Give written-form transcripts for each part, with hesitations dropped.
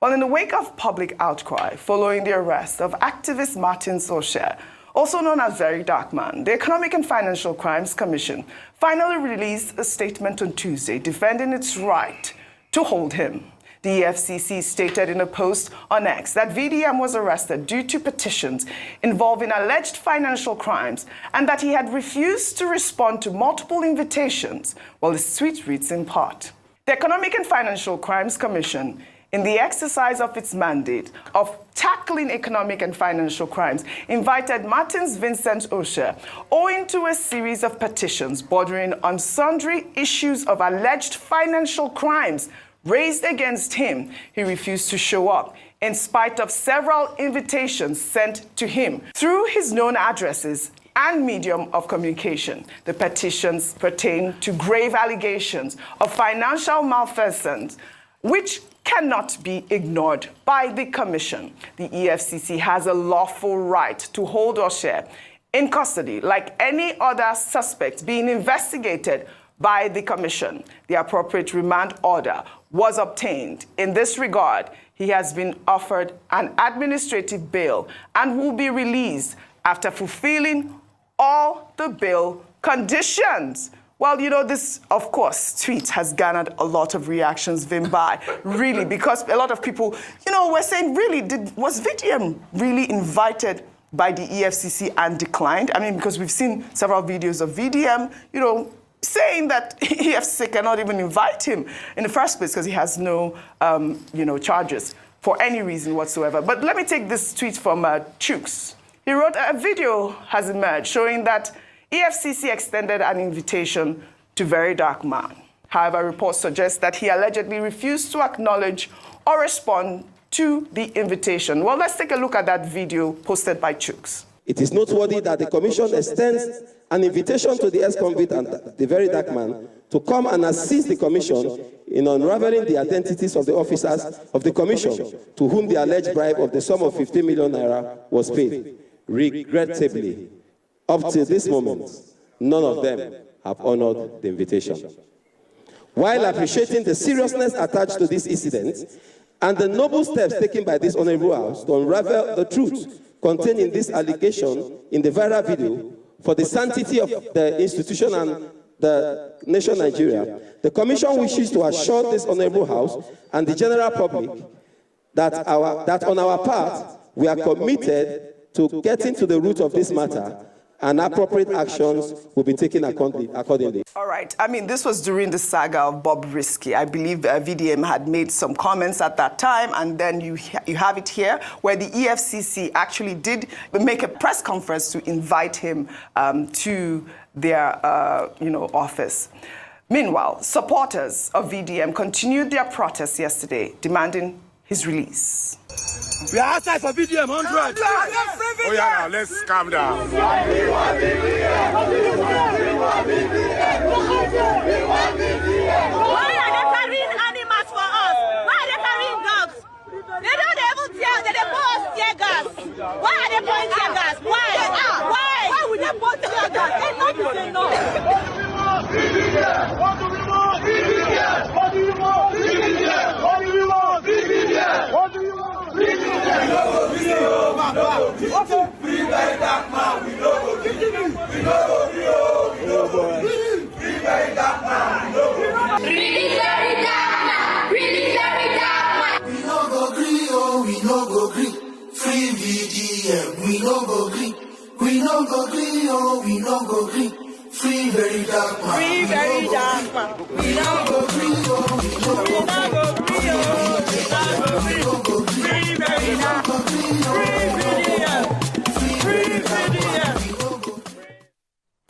Well, in the wake of public outcry following the arrest of activist Martin Osher, also known as Very Dark Man, the Economic and Financial Crimes Commission finally released a statement on Tuesday defending its right to hold him. The EFCC stated in a post on X that VDM was arrested due to petitions involving alleged financial crimes and that he had refused to respond to multiple invitations. Well, the tweet reads in part: The Economic and Financial Crimes Commission, in the exercise of its mandate of tackling economic and financial crimes, invited Martin Vincent Osher owing to a series of petitions bordering on sundry issues of alleged financial crimes raised against him. He refused to show up in spite of several invitations sent to him through his known addresses and medium of communication. The petitions pertain to grave allegations of financial malfeasance, which cannot be ignored by the Commission. The EFCC has a lawful right to hold Osher in custody like any other suspect being investigated by the Commission. The appropriate remand order was obtained. In this regard, he has been offered an administrative bail and will be released after fulfilling all the bail conditions. Well, you know, this, of course, tweet has garnered a lot of reactions, Vimbai, really, because a lot of people, you know, were saying, really, was VDM really invited by the EFCC and declined? I mean, because we've seen several videos of VDM, you know, saying that EFCC cannot even invite him in the first place because he has no, you know, charges for any reason whatsoever. But let me take this tweet from Chooks. He wrote, a video has emerged showing that EFCC extended an invitation to Very Dark Man. However, reports suggest that he allegedly refused to acknowledge or respond to the invitation. Well, let's take a look at that video posted by Chooks. It is noteworthy that the Commission extends an invitation to the ex-convict and the Very Dark Man to come and assist the Commission in unraveling the identities of the officers of the Commission to whom the alleged bribe of the sum of 50 million naira was paid. Regrettably, up to this moment, none of them have honored the invitation. While appreciating the seriousness attached to this incident and the noble steps taken by this Honorable House to unravel the truth contained in this allegation in the viral video for the sanctity of the institution and the nation Nigeria, the Commission wishes to assure this Honorable House and the general public that on our part, we are committed to getting to the root of this matter, and appropriate actions will be taken accordingly. All right. I mean, this was during the saga of Bob Risky. I believe VDM had made some comments at that time, and then you have it here, where the EFCC actually did make a press conference to invite him to their office. Meanwhile, supporters of VDM continued their protests yesterday, demanding his release. We are outside for VDM 100. Oh yeah, now let's calm down. Why are they carrying animals for us? Why are they carrying dogs? They don't even tear, they pour us tear gas. Why are they pouring tear gas? Why? Why would they pour tear gas? Enough is enough. What do we want? What do you want? What do you want? What do you want? Free Very Dark Man, we know Free Very Dark Man, Really Very Dark Man, really Very Dark Man. We no go green, oh, we no go green. Free VDM, we no go green. We no go green, oh, we no go green. Free Very Dark Man, Free Very Dark Man. we no go green, oh, we no go green.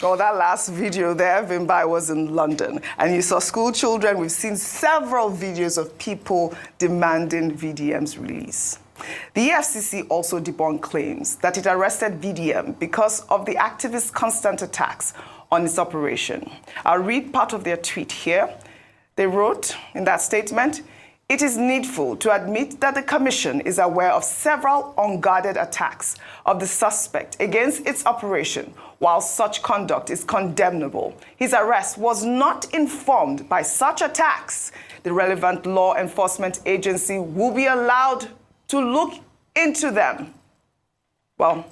Oh, that last video there, Vimbai, was in London. And you saw school children. We've seen several videos of people demanding VDM's release. The EFCC also debunked claims that it arrested VDM because of the activists' constant attacks on its operation. I'll read part of their tweet here. They wrote in that statement, "It is needful to admit that the Commission is aware of several unguarded attacks of the suspect against its operation. While such conduct is condemnable, his arrest was not informed by such attacks. the relevant law enforcement agency will be allowed to look into them. Well,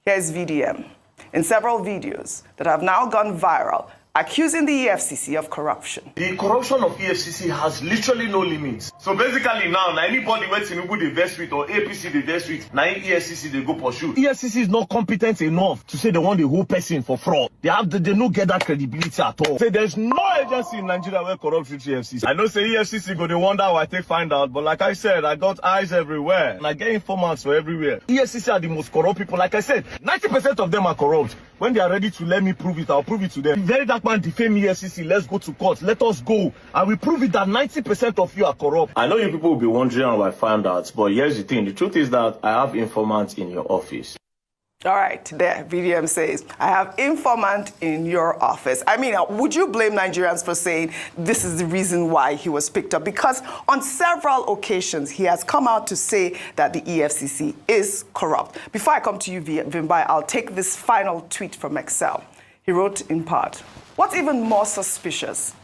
here's VDM in several videos that have now gone viral, accusing the EFCC of corruption. The corruption of EFCC has literally no limits. So basically now anybody where Tinubu they vex with or APC they vex with, now EFCC they go pursue. EFCC is not competent enough to say they want the whole person for fraud. They don't get that credibility at all. Say there's no agency in Nigeria where corrupt with EFCC. I know say EFCC go they wonder how I take find out, but like I said, I got eyes everywhere and I get informants for everywhere. EFCC are the most corrupt people. Like I said, 90% of them are corrupt. When they are ready to let me prove it, I'll prove it to them. Very dark man defame EFCC, let's go to court, let us go. And we prove it that 90% of you are corrupt. I know you people will be wondering how I found out, but here's the thing. The truth is that I have informants in your office. All right, there, VDM says, I have informant in your office. I mean, would you blame Nigerians for saying this is the reason why he was picked up? Because on several occasions, he has come out to say that the EFCC is corrupt. Before I come to you, Vimbai, I'll take this final tweet from Excel. He wrote in part, what's even more suspicious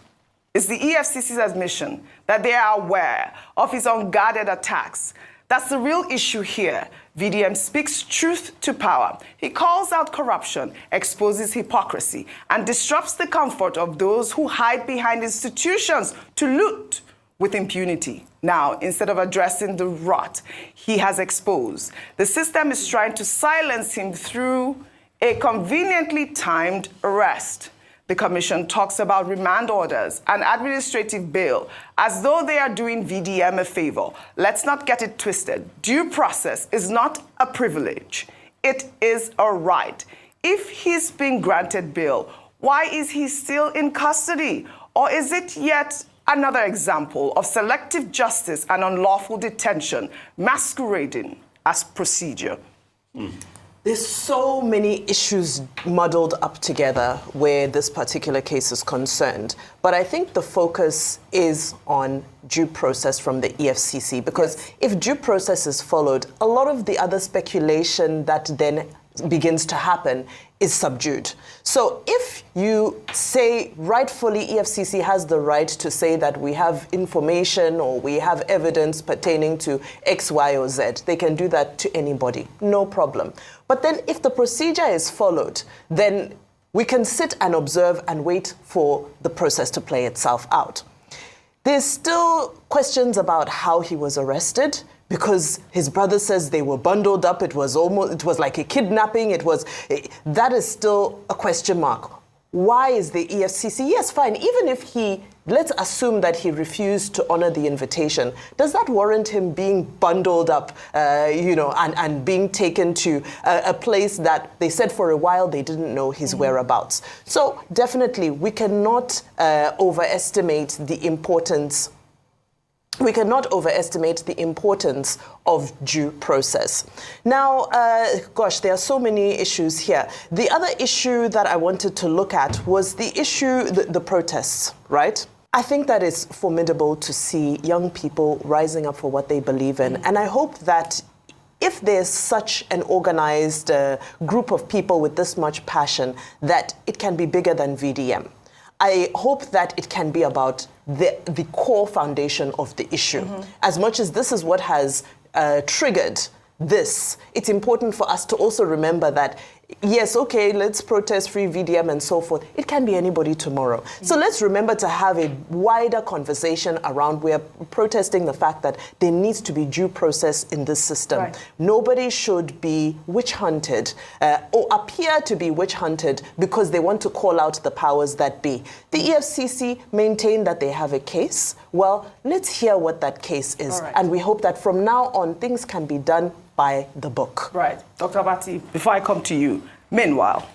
is the EFCC's admission that they are aware of his unguarded attacks. That's the real issue here. VDM speaks truth to power. He calls out corruption, exposes hypocrisy, and disrupts the comfort of those who hide behind institutions to loot with impunity. Now, instead of addressing the rot he has exposed, the system is trying to silence him through a conveniently timed arrest. The commission talks about remand orders and administrative bail as though they are doing VDM a favor. Let's not get it twisted. Due process is not a privilege. It is a right. If he's been granted bail, why is he still in custody? Or is it yet another example of selective justice and unlawful detention masquerading as procedure? There's so many issues muddled up together where this particular case is concerned. But I think the focus is on due process from the EFCC, because if due process is followed, a lot of the other speculation that then begins to happen is subdued. So if you say rightfully EFCC has the right to say that we have information or we have evidence pertaining to X, Y, or Z, they can do that to anybody, no problem. But then if the procedure is followed, then we can sit and observe and wait for the process to play itself out. There's still questions about how he was arrested, because his brother says they were bundled up. It was like a kidnapping. That is still a question mark. Why is the EFCC? Yes, fine. Even if let's assume that he refused to honor the invitation, does that warrant him being bundled up, and being taken to a place that they said for a while they didn't know his whereabouts? So definitely, we cannot overestimate the importance. We cannot overestimate the importance of due process. Now, there are so many issues here. The other issue that I wanted to look at was the issue, the protests, right? I think that it's formidable to see young people rising up for what they believe in. And I hope that if there's such an organized group of people with this much passion, that it can be bigger than VDM. I hope that it can be about the core foundation of the issue. As much as this is what has triggered this, it's important for us to also remember that, yes, okay, let's protest free VDM and so forth. It can be anybody tomorrow. So let's remember to have a wider conversation around we're protesting the fact that there needs to be due process in this system. Right. Nobody should be witch hunted or appear to be witch hunted because they want to call out the powers that be. The EFCC maintain that they have a case. Well, let's hear what that case is. Right. And we hope that from now on, things can be done by the book. Right. Dr. Abati, before I come to you, meanwhile,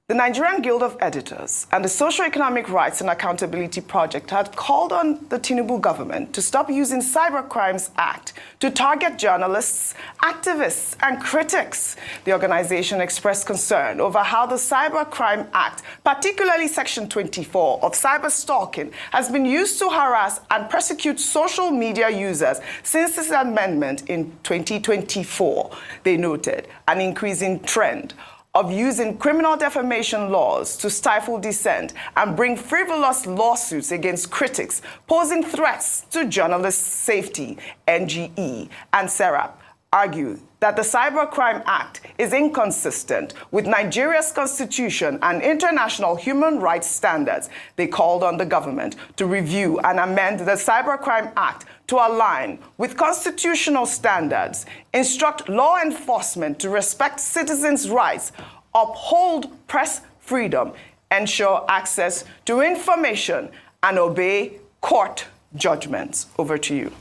the Nigerian Guild of Editors and the Socio-Economic Rights and Accountability Project had called on the Tinubu government to stop using Cybercrimes Act to target journalists, activists, and critics. The organization expressed concern over how the Cybercrime Act, particularly Section 24 of cyberstalking, has been used to harass and persecute social media users since its amendment in 2024. They noted an increasing trend of using criminal defamation laws to stifle dissent and bring frivolous lawsuits against critics, posing threats to journalists' safety, NGE, and SERAP, argue that the Cybercrime Act is inconsistent with Nigeria's constitution and international human rights standards. They called on the government to review and amend the Cybercrime Act to align with constitutional standards, instruct law enforcement to respect citizens' rights, uphold press freedom, ensure access to information, and obey court judgments. Over to you.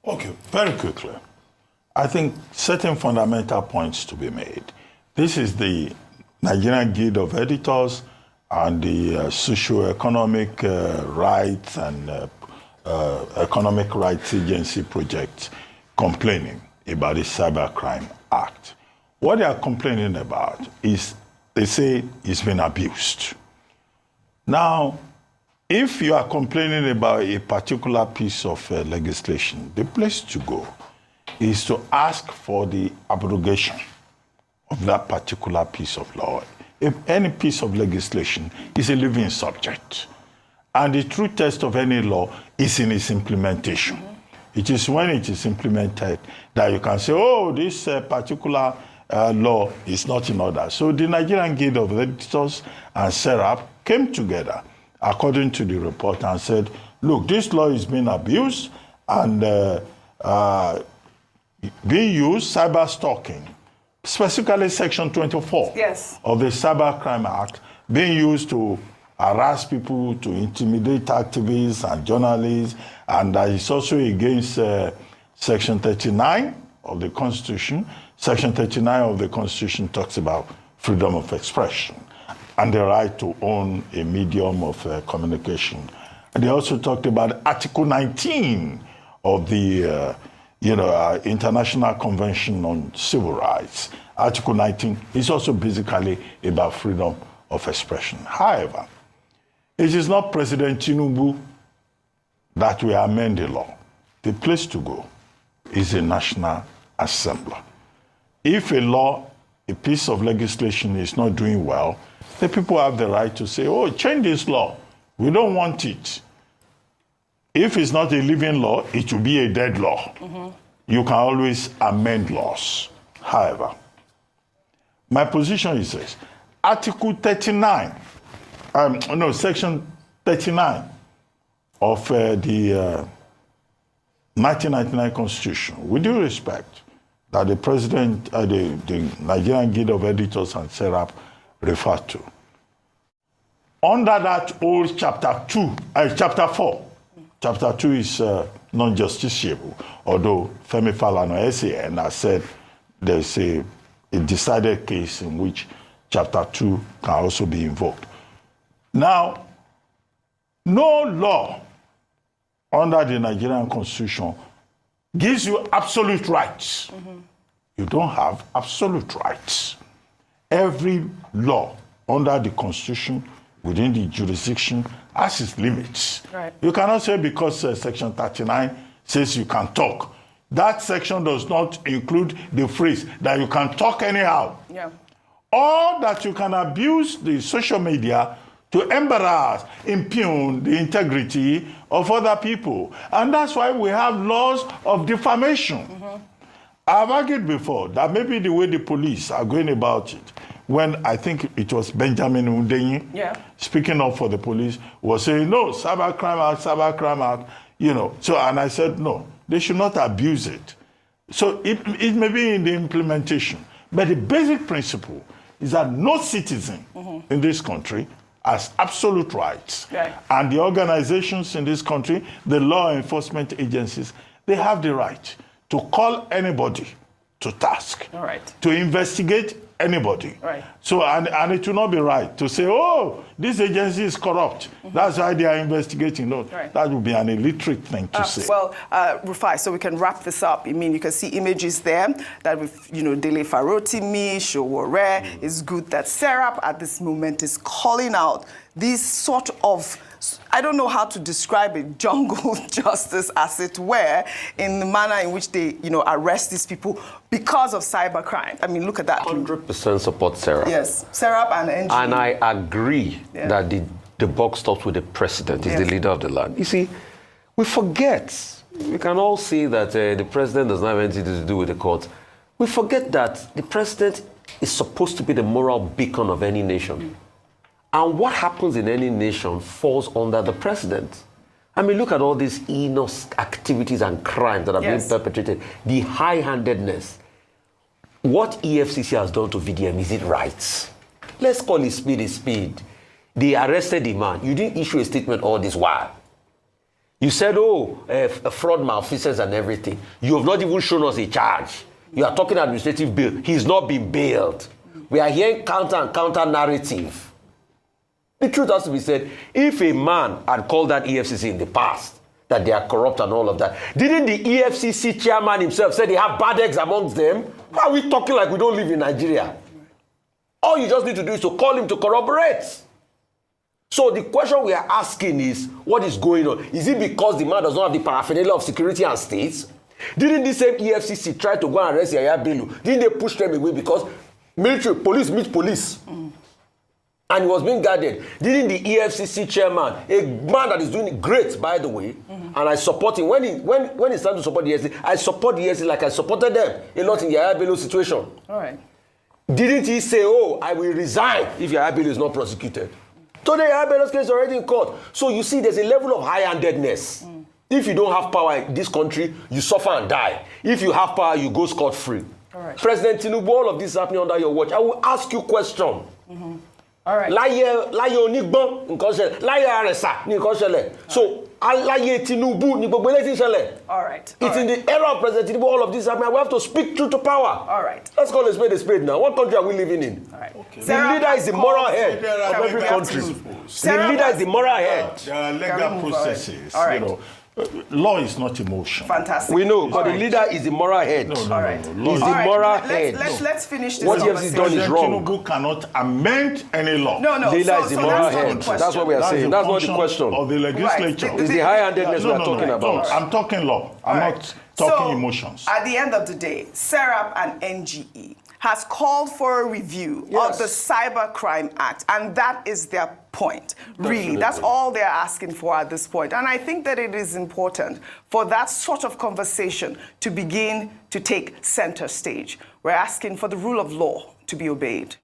Okay, very quickly. I think certain fundamental points to be made. This is the Nigerian Guild of Editors and the Socio-Economic Rights and Economic Rights Agency project complaining about the Cybercrime Act. What they are complaining about is they say it's been abused. Now, if you are complaining about a particular piece of legislation, the place to go is to ask for the abrogation of that particular piece of law. If any piece of legislation is a living subject, and the true test of any law is in its implementation. It is when it is implemented that you can say, oh, this particular law is not in order. So the Nigerian Guild of Editors and SERAP came together, according to the report, and said, look, this law is being abused and being used, cyber stalking, specifically Section 24 of the Cybercrime Act, being used to harass people, to intimidate activists and journalists, and that is also against Section 39 of the Constitution. Section 39 of the Constitution talks about freedom of expression and the right to own a medium of communication. And they also talked about Article 19 of the International Convention on Civil Rights. Article 19 is also basically about freedom of expression. However, it is not President Tinubu that will amend the law. The place to go is the National Assembly. If a law, a piece of legislation is not doing well, the people have the right to say, oh, change this law. We don't want it. If it's not a living law, it will be a dead law. You can always amend laws. However, my position is this. Article 39, Section 39 of the 1999 Constitution, with due respect, that the President, the Nigerian Guild of Editors and SERAP referred to. Under that old Chapter 4, Chapter 2 is non-justiciable, although Femi Falana SAN has said there's a decided case in which Chapter 2 can also be invoked. Now, no law under the Nigerian Constitution gives you absolute rights. You don't have absolute rights. Every law under the Constitution within the jurisdiction has its limits. Right. You cannot say because Section 39 says you can talk. That section does not include the phrase that you can talk anyhow. Yeah. Or that you can abuse the social media to embarrass, impugn the integrity of other people. And that's why we have laws of defamation. I've argued before that maybe the way the police are going about it, when I think it was Benjamin Hundeyin, speaking up for the police, was saying, no, Cybercrime Act, So, and I said, no, they should not abuse it. So it may be in the implementation. But the basic principle is that no citizen in this country has absolute rights. Right. And the organizations in this country, the law enforcement agencies, they have the right to call anybody to task, to investigate anybody. Right. So, and it will not be right to say, oh, this agency is corrupt. That's why they are investigating. No, that would be an illiterate thing to say. Well, Rufai, so we can wrap this up. I mean, you can see images there that with, Dele Farotimi, Showore. It's good that SERAP at this moment is calling out these sort of I don't know how to describe it, jungle justice, as it were, in the manner in which they, arrest these people because of cybercrime. I mean, look at that. 100% support Sarah. Yes, Sarah and NG. And I agree that the buck stops with the president. He's the leader of the land. You see, we forget. We can all say that the president does not have anything to do with the court. We forget that the president is supposed to be the moral beacon of any nation. And what happens in any nation falls under the president. I mean, look at all these heinous activities and crimes that are being perpetrated. The high-handedness. What EFCC has done to VDM, is it right? Let's call it speed is speed. They arrested the man. You didn't issue a statement all this while. You said, fraud, malfeasance and everything. You have not even shown us a charge. You are talking administrative bail. He's not been bailed. We are hearing counter narrative. The truth has to be said. If a man had called that EFCC in the past, that they are corrupt and all of that, didn't the EFCC chairman himself say they have bad eggs amongst them? Why are we talking like we don't live in Nigeria? All you just need to do is to call him to corroborate. So the question we are asking is, what is going on? Is it because the man does not have the paraphernalia of security and states? Didn't the same EFCC try to go and arrest Yaya Bello? Didn't they push them away because military, police meet police? And he was being guarded. Didn't the EFCC chairman, a man that is doing it great, by the way, and I support him, when it's time to support the EFCC, I support the EFCC like I supported them a lot in Yaya Bello's situation. All right. Didn't he say, I will resign if Yaya Bello is not prosecuted? Today, Yaya Bello's case is already in court. So you see, there's a level of high-handedness. If you don't have power in this country, you suffer and die. If you have power, you go scot-free. Right. President Tinubu, all of this is happening under your watch. I will ask you a question. All right. Láyé onígbọ́n nǹkan ṣẹlẹ̀, láyé àrẹ̀sà ní nǹkan ṣẹlẹ̀. So láyé Tinubu ní gbogbo eléyìí ṣẹlẹ̀. All right. It's in the era of President Tinubu, all of this happening. We have to speak truth to power. All right. Let's call a spade now. What country are we living in? All right. Okay. The leader is the moral head of every country. The leader is the moral head. There are legal processes. All right. Law is not emotion. Fantastic. We know, but the leader is the moral head. No. He's the moral head. Let's finish this. What he has done is wrong. Tinubu cannot amend any law. No. The leader is the moral head. That's what we are saying. That's not the question. Of the legislature. Right. It's the high-handedness we are talking about. No, I'm talking law. I'm not talking emotions. At the end of the day, Serap and NGE has called for a review of the Cybercrime Act, and that is their point. Really, that's all they're asking for at this point. And I think that it is important for that sort of conversation to begin to take center stage. We're asking for the rule of law to be obeyed.